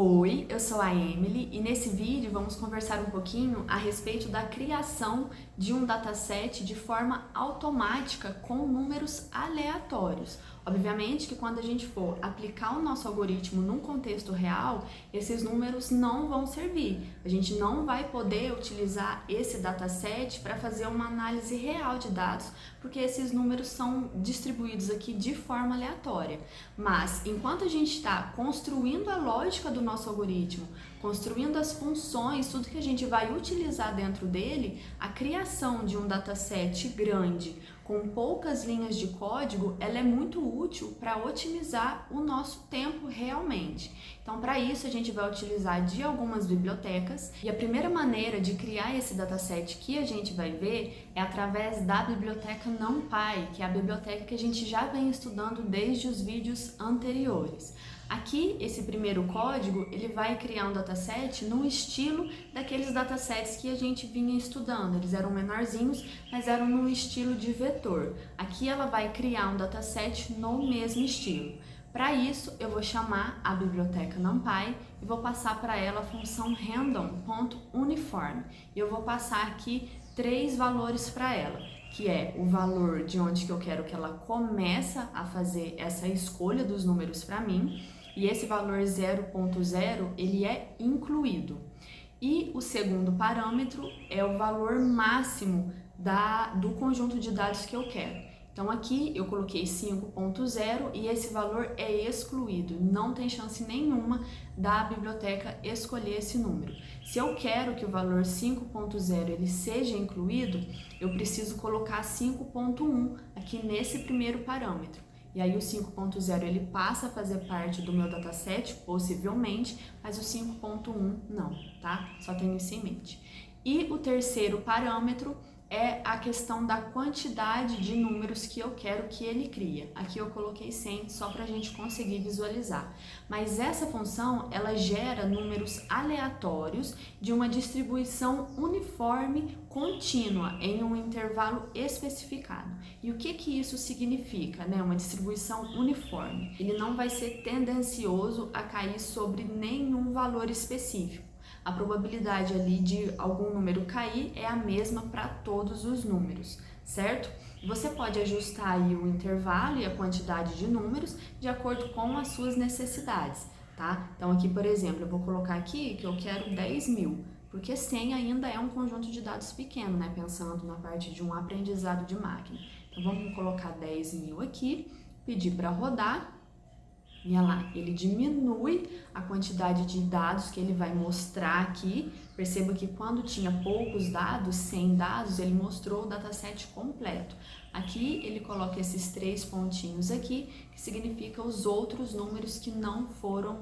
Oi, eu sou a Emily e nesse vídeo vamos conversar um pouquinho a respeito da criação de um dataset de forma automática com números aleatórios. Obviamente que quando a gente for aplicar o nosso algoritmo num contexto real, esses números não vão servir. A gente não vai poder utilizar esse dataset para fazer uma análise real de dados, porque esses números são distribuídos aqui de forma aleatória. Mas enquanto a gente está construindo a lógica do nosso algoritmo, construindo as funções, tudo que a gente vai utilizar dentro dele, a criação de um dataset grande com poucas linhas de código, ela é muito útil para otimizar o nosso tempo realmente. Então, para isso, a gente vai utilizar de algumas bibliotecas e a primeira maneira de criar esse dataset que a gente vai ver é através da biblioteca NumPy, que é a biblioteca que a gente já vem estudando desde os vídeos anteriores. Aqui, esse primeiro código, ele vai criar um dataset no estilo daqueles datasets que a gente vinha estudando. Eles eram menorzinhos, mas eram no estilo de vetor. Aqui ela vai criar um dataset no mesmo estilo. Para isso, eu vou chamar a biblioteca NumPy e vou passar para ela a função random.uniform. Eu vou passar aqui 3 valores para ela, que é o valor de onde que eu quero que ela começa a fazer essa escolha dos números para mim, e esse valor 0.0 ele é incluído. E o segundo parâmetro é o valor máximo do conjunto de dados que eu quero. Então aqui eu coloquei 5.0 e esse valor é excluído, não tem chance nenhuma da biblioteca escolher esse número. Se eu quero que o valor 5.0 ele seja incluído, eu preciso colocar 5.1 aqui nesse primeiro parâmetro. E aí o 5.0 ele passa a fazer parte do meu dataset, possivelmente, mas o 5.1 não, tá? Só tenho isso em mente. E o terceiro parâmetro é a questão da quantidade de números que eu quero que ele cria. Aqui eu coloquei 100 só para a gente conseguir visualizar. Mas essa função, ela gera números aleatórios de uma distribuição uniforme contínua em um intervalo especificado. E o que isso significa, né? Uma distribuição uniforme. Ele não vai ser tendencioso a cair sobre nenhum valor específico. A probabilidade ali de algum número cair é a mesma para todos os números, certo? Você pode ajustar aí o intervalo e a quantidade de números de acordo com as suas necessidades, tá? Então aqui, por exemplo, eu vou colocar aqui que eu quero 10.000, porque 100 ainda é um conjunto de dados pequeno, né? Pensando na parte de um aprendizado de máquina. Então vamos colocar 10.000 aqui, pedir para rodar. E olha lá, ele diminui a quantidade de dados que ele vai mostrar aqui. Perceba que quando tinha poucos dados, 100 dados, ele mostrou o dataset completo. Aqui ele coloca esses 3 pontinhos aqui, que significa os outros números que não foram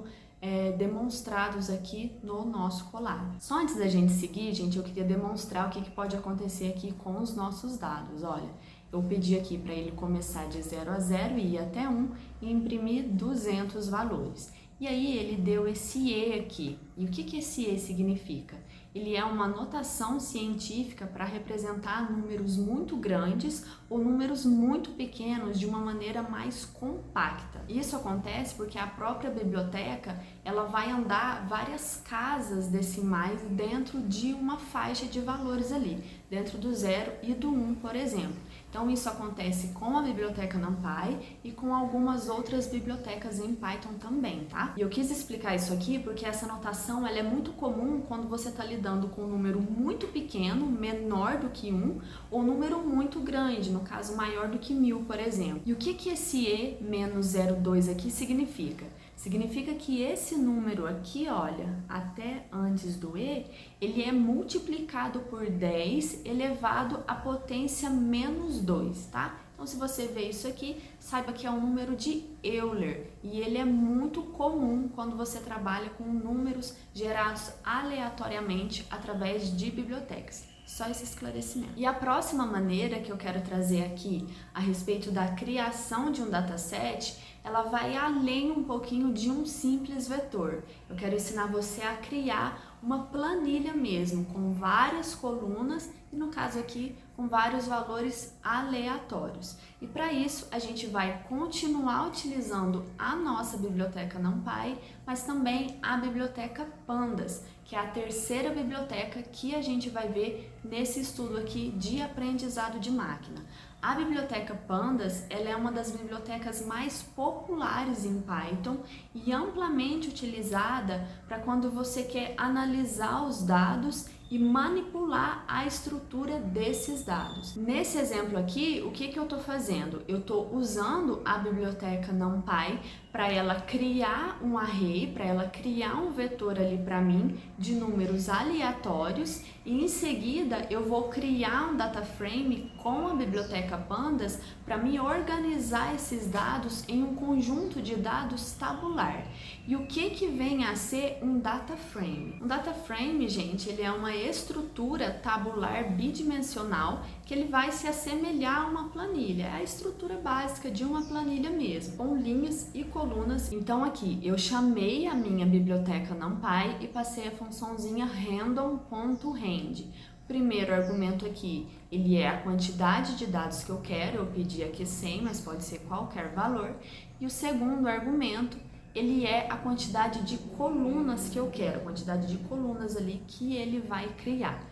demonstrados aqui no nosso colar. Só antes da gente seguir, gente, eu queria demonstrar o que pode acontecer aqui com os nossos dados. Olha, eu pedi aqui para ele começar de 0 a 0 e ir até 1 e imprimir 200 valores. E aí ele deu esse E aqui. E o que esse E significa? Ele é uma notação científica para representar números muito grandes ou números muito pequenos de uma maneira mais compacta. Isso acontece porque a própria biblioteca ela vai andar várias casas decimais dentro de uma faixa de valores ali, dentro do 0 e do 1, por exemplo. Então isso acontece com a biblioteca NumPy e com algumas outras bibliotecas em Python também, tá? E eu quis explicar isso aqui porque essa notação ela é muito comum quando você está lidando com um número muito pequeno, menor do que 1, ou um número muito grande, no caso maior do que 1000, por exemplo. E o que esse E menos 02 aqui significa? Significa que esse número aqui, olha, até antes do E, ele é multiplicado por 10 elevado à potência menos 2, tá? Então, se você vê isso aqui, saiba que é um número de Euler e ele é muito comum quando você trabalha com números gerados aleatoriamente através de bibliotecas. Só esse esclarecimento. E a próxima maneira que eu quero trazer aqui a respeito da criação de um dataset, ela vai além um pouquinho de um simples vetor. Eu quero ensinar você a criar uma planilha mesmo, com várias colunas e no caso aqui, com com vários valores aleatórios. E para isso, a gente vai continuar utilizando a nossa biblioteca NumPy, mas também a biblioteca Pandas, que é a terceira biblioteca que a gente vai ver nesse estudo aqui de aprendizado de máquina. A biblioteca Pandas, ela é uma das bibliotecas mais populares em Python e amplamente utilizada para quando você quer analisar os dados e manipular a estrutura desses dados. Nesse exemplo aqui, o que eu estou fazendo? Eu estou usando a biblioteca NumPy para ela criar um array, para ela criar um vetor ali para mim de números aleatórios e em seguida eu vou criar um data frame com a biblioteca Pandas para me organizar esses dados em um conjunto de dados tabular. E o que vem a ser um data frame? Um data frame, gente, ele é uma estrutura tabular bidimensional que ele vai se assemelhar a uma planilha. É a estrutura básica de uma planilha mesmo, com linhas e colunas. Então aqui eu chamei a minha biblioteca NumPy e passei a funçãozinha random.rand. O primeiro argumento aqui, ele é a quantidade de dados que eu quero, eu pedi aqui 100, mas pode ser qualquer valor. E o segundo argumento, ele é a quantidade de colunas que eu quero, a quantidade de colunas ali que ele vai criar.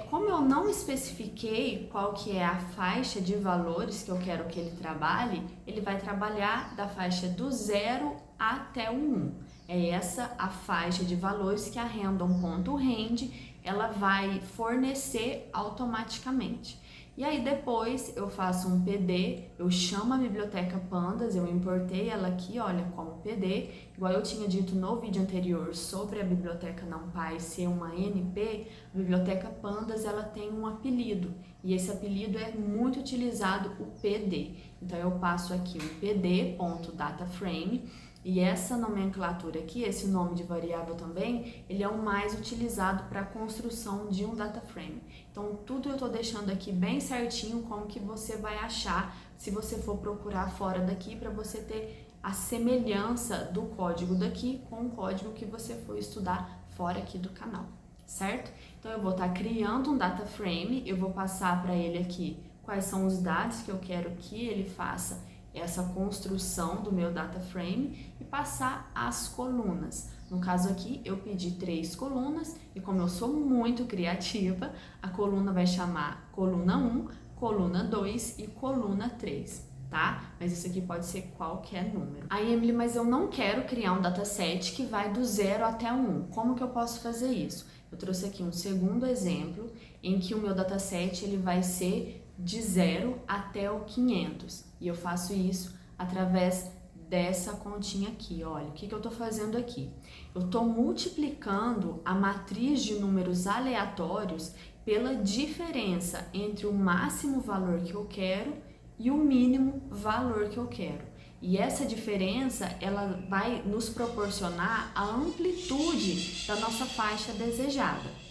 Como eu não especifiquei qual que é a faixa de valores que eu quero que ele trabalhe, ele vai trabalhar da faixa do 0 até o 1. É essa a faixa de valores que a random.rand ela vai fornecer automaticamente. E aí depois eu faço um PD, eu chamo a biblioteca Pandas, eu importei ela aqui, olha, como PD, igual eu tinha dito no vídeo anterior sobre a biblioteca NumPy ser uma NP, a biblioteca Pandas ela tem um apelido, e esse apelido é muito utilizado, o PD. Então eu passo aqui o pd.dataframe, e essa nomenclatura aqui, esse nome de variável também, ele é o mais utilizado para a construção de um data frame. Então, tudo eu estou deixando aqui bem certinho como que você vai achar se você for procurar fora daqui, para você ter a semelhança do código daqui com o código que você for estudar fora aqui do canal, certo? Então, eu vou estar criando um data frame, eu vou passar para ele aqui quais são os dados que eu quero que ele faça essa construção do meu data frame e passar as colunas. No caso aqui, eu pedi 3 colunas e como eu sou muito criativa, a coluna vai chamar coluna 1, coluna 2 e coluna 3, tá? Mas isso aqui pode ser qualquer número. Aí, Emily, mas eu não quero criar um dataset que vai do 0 até o 1. Como que eu posso fazer isso? Eu trouxe aqui um segundo exemplo em que o meu dataset ele vai ser de 0 até o 500. E eu faço isso através dessa continha aqui. Olha, o que eu estou fazendo aqui? Eu estou multiplicando a matriz de números aleatórios pela diferença entre o máximo valor que eu quero e o mínimo valor que eu quero. E essa diferença, ela vai nos proporcionar a amplitude da nossa faixa desejada.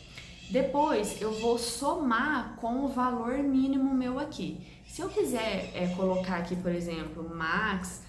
Depois eu vou somar com o valor mínimo meu aqui. Se eu quiser colocar aqui, por exemplo, max,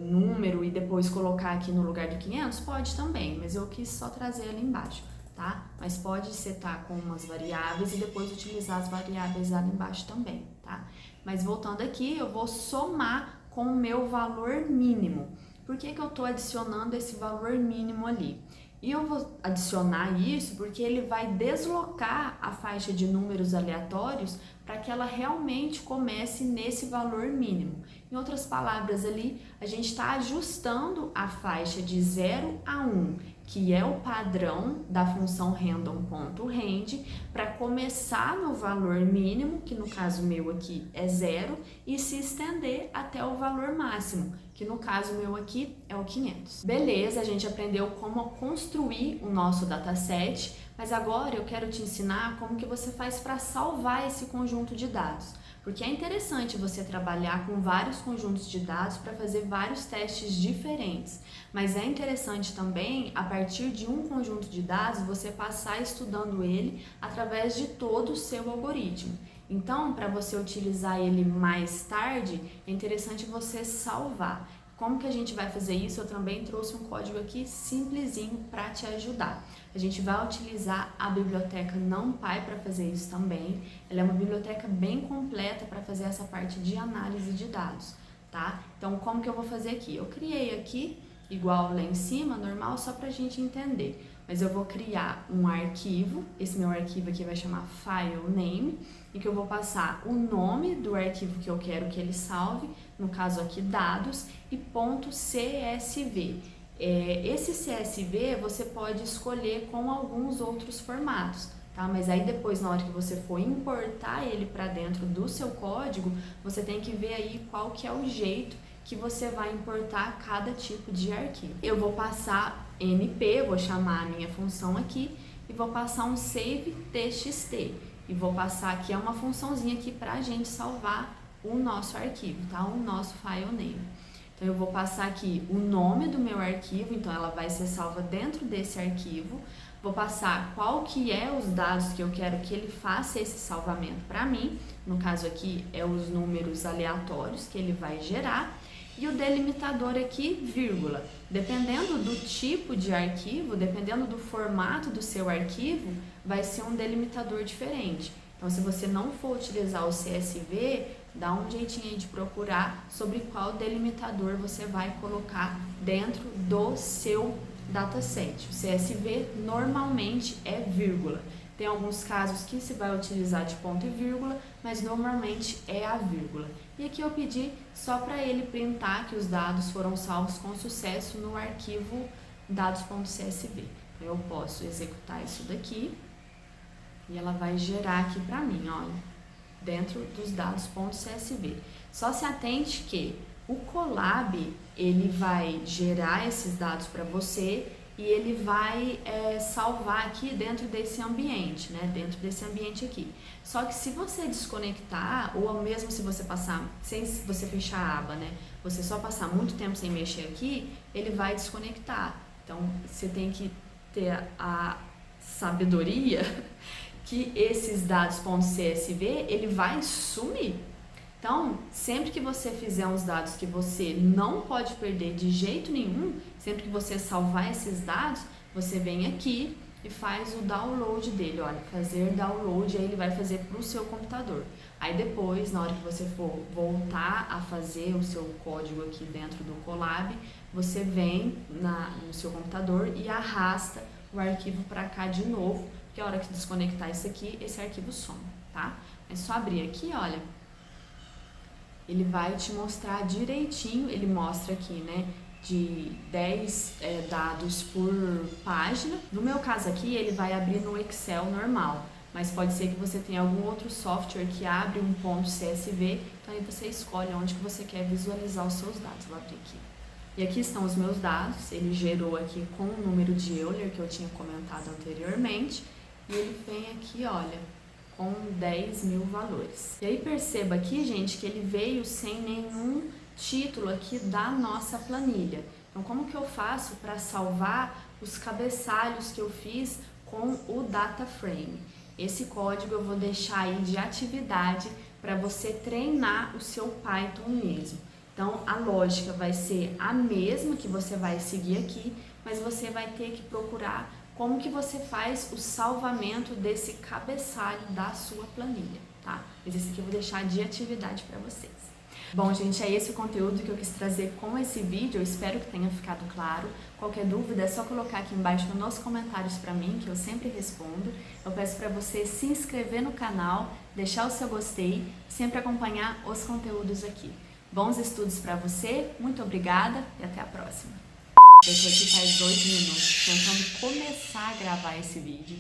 número e depois colocar aqui no lugar de 500, pode também, mas eu quis só trazer ali embaixo, tá? Mas pode setar com umas variáveis e depois utilizar as variáveis ali embaixo também, tá? Mas voltando aqui, eu vou somar com o meu valor mínimo. Por que eu estou adicionando esse valor mínimo ali? E eu vou adicionar isso porque ele vai deslocar a faixa de números aleatórios para que ela realmente comece nesse valor mínimo. Em outras palavras ali, a gente está ajustando a faixa de 0 a 1, que é o padrão da função random.rand, para começar no valor mínimo, que no caso meu aqui é 0, e se estender até o valor máximo, que no caso meu aqui é o 500. Beleza, a gente aprendeu como construir o nosso dataset, mas agora eu quero te ensinar como que você faz para salvar esse conjunto de dados. Porque é interessante você trabalhar com vários conjuntos de dados para fazer vários testes diferentes, mas é interessante também, a partir de um conjunto de dados, você passar estudando ele através de todo o seu algoritmo. Então, para você utilizar ele mais tarde, é interessante você salvar. Como que a gente vai fazer isso? Eu também trouxe um código aqui simplesinho para te ajudar. A gente vai utilizar a biblioteca NumPy para fazer isso também. Ela é uma biblioteca bem completa para fazer essa parte de análise de dados, tá? Então, como que eu vou fazer aqui? Eu criei aqui, igual lá em cima, normal, só para a gente entender. Mas eu vou criar um arquivo, esse meu arquivo aqui vai chamar FileName, e que eu vou passar o nome do arquivo que eu quero que ele salve, no caso aqui dados, e .csv. Esse CSV você pode escolher com alguns outros formatos, tá? Mas aí depois, na hora que você for importar ele para dentro do seu código, você tem que ver aí qual que é o jeito que você vai importar cada tipo de arquivo. Eu vou passar np, vou chamar a minha função aqui, e vou passar um save txt. E vou passar aqui uma funçãozinha aqui para a gente salvar o nosso arquivo, tá? O nosso file name. Então eu vou passar aqui o nome do meu arquivo, então ela vai ser salva dentro desse arquivo. Vou passar qual que é os dados que eu quero que ele faça esse salvamento para mim. No caso aqui é os números aleatórios que ele vai gerar. E o delimitador aqui, vírgula. Dependendo do tipo de arquivo, dependendo do formato do seu arquivo, vai ser um delimitador diferente. Então, se você não for utilizar o CSV, dá um jeitinho aí de procurar sobre qual delimitador você vai colocar dentro do seu dataset. O CSV normalmente é vírgula. Tem alguns casos que se vai utilizar de ponto e vírgula, mas normalmente é a vírgula. E aqui eu pedi só para ele printar que os dados foram salvos com sucesso no arquivo dados.csv. Eu posso executar isso daqui e ela vai gerar aqui para mim, olha, dentro dos dados.csv. Só se atente que o Colab, ele vai gerar esses dados para você e ele vai salvar aqui dentro desse ambiente, né? Dentro desse ambiente aqui. Só que se você desconectar, ou mesmo se você passar, sem você fechar a aba, né? Você só passar muito tempo sem mexer aqui, ele vai desconectar. Então, você tem que ter a sabedoria que esses dados.csv, ele vai sumir. Então, sempre que você fizer uns dados que você não pode perder de jeito nenhum, sempre que você salvar esses dados, você vem aqui e faz o download dele, olha, fazer download, aí ele vai fazer para o seu computador. Aí depois, na hora que você for voltar a fazer o seu código aqui dentro do Colab, você vem no seu computador e arrasta o arquivo para cá de novo, porque a hora que desconectar isso aqui, esse arquivo some, tá? É só abrir aqui, olha. Ele vai te mostrar direitinho, ele mostra aqui, né, de 10 dados por página. No meu caso aqui, ele vai abrir no Excel normal, mas pode ser que você tenha algum outro software que abre um .csv, então aí você escolhe onde que você quer visualizar os seus dados. Vou abrir aqui. E aqui estão os meus dados, ele gerou aqui com o número de Euler que eu tinha comentado anteriormente, e ele vem aqui, olha, com 10 mil valores. E aí perceba aqui, gente, que ele veio sem nenhum título aqui da nossa planilha. Então, como que eu faço para salvar os cabeçalhos que eu fiz com o DataFrame? Esse código eu vou deixar aí de atividade para você treinar o seu Python mesmo. Então, a lógica vai ser a mesma que você vai seguir aqui, mas você vai ter que procurar como que você faz o salvamento desse cabeçalho da sua planilha, tá? Mas esse aqui eu vou deixar de atividade para vocês. Bom, gente, é esse o conteúdo que eu quis trazer com esse vídeo, eu espero que tenha ficado claro. Qualquer dúvida é só colocar aqui embaixo nos comentários para mim, que eu sempre respondo. Eu peço para você se inscrever no canal, deixar o seu gostei e sempre acompanhar os conteúdos aqui. Bons estudos para você, muito obrigada e até a próxima. Eu tô aqui faz 2 minutos tentando começar a gravar esse vídeo.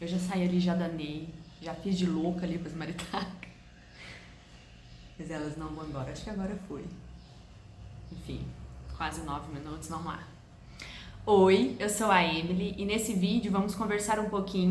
Eu já saí ali, já danei, já fiz de louca ali pras maritacas. Mas elas não vão embora, acho que agora foi. Enfim, quase 9 minutos, vamos lá. Oi, eu sou a Emily e nesse vídeo vamos conversar um pouquinho